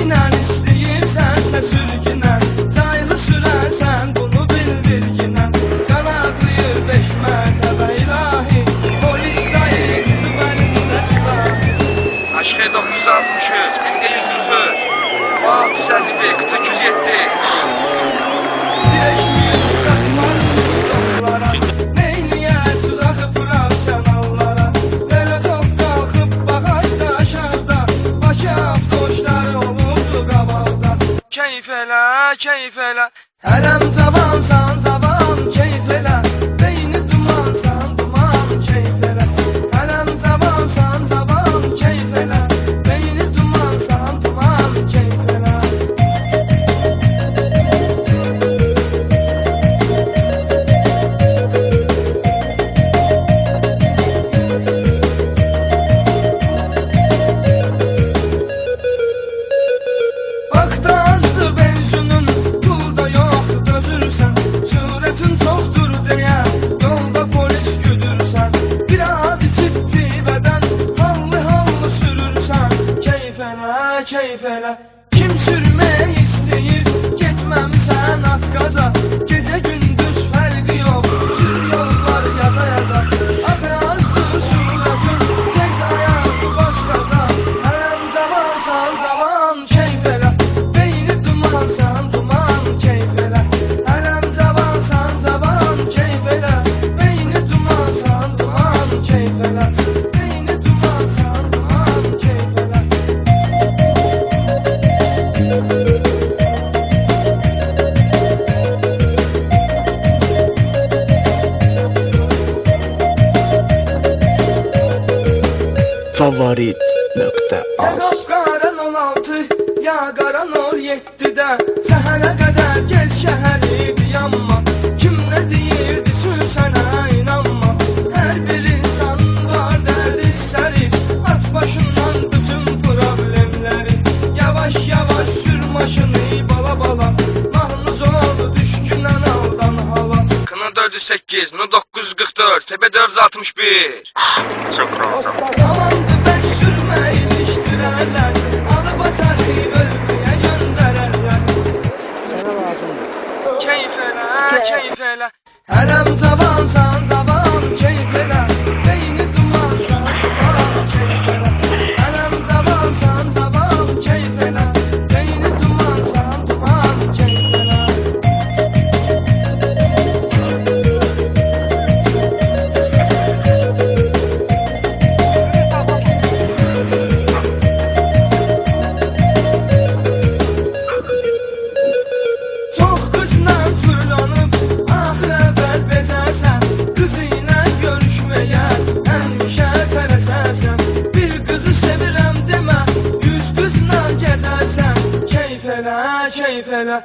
inan istəyirsən sürgünən, Caylı sürərsən bunu bil bilginən. Qanadlıyır 5 mərtəbə ilahi, polis dayı süvərində silahi. Aşkı 963, indi 100 651, kısa 207. Dirəşmir qaçmaz uzaqlara, neyniyəsiz axıb bıraxsan allara. Belə top qalxıb bağajda aşağıda, Bakı avtoşları olurdu qabaqda. Keyif elə, keyif elə. Hələm cavansan cavan, keyf elə. Beyni dumansan duman, keyf elə. Hələm cavansan cavan, keyf elə. Beyni dumansan duman, keyf elə. Vaxtı azdı benzinin, pulda yox dözürsən. Sürətin çoxdur deyə yolda polis güdürsən. Biraz içib pivədən hallı hallı sürürsən. Keyf elə, keyf elə. Kim sürmək istəyir, getməmisən at qaza. Gecə gündüz fərqi yox, sür yollar yaza yaza. Axı azdır sürətin, tez ayaq baş qaza. Hələm cavansan cavan, keyf elə. Beyni dumansan duman, keyf elə. Hələm cavansan cavan, keyf elə. Beyni dumansan duman, keyf elə. Beyni dumansan duman, keyf elə. Favorit.az Qaran 16, ya qaran 17-də. Səhərə qədər gez şəhəri dayanma. Kim nə deyirdi sür sənə inanma. Hər bir insan var dərdi səri, at başından bütün problemləri. Yavaş yavaş sür maşını bala bala, mahnuz ol düşkünən aldan hala. Kına 408, no 944, FB 461. Çok rahatım. Amandı ben sürmə ilişdirərlər, alıp atarı ölmüyə göndərərlər. Keyif elə, keyif elə. Hələm cavansan cavan, keyf elə. Beyni dumansan duman, keyf elə. Hələm cavansan cavan, keyf elə. Beyni dumansan duman, keyf elə. Çox qızla fırlanıb, axı əvvəl bezərsən. Qızı ilə görüşməyə həmişə tələsərsən. Bir qızı sevirəm demə, 100 qızla gəzərsən. Keyf elə, keyf elə.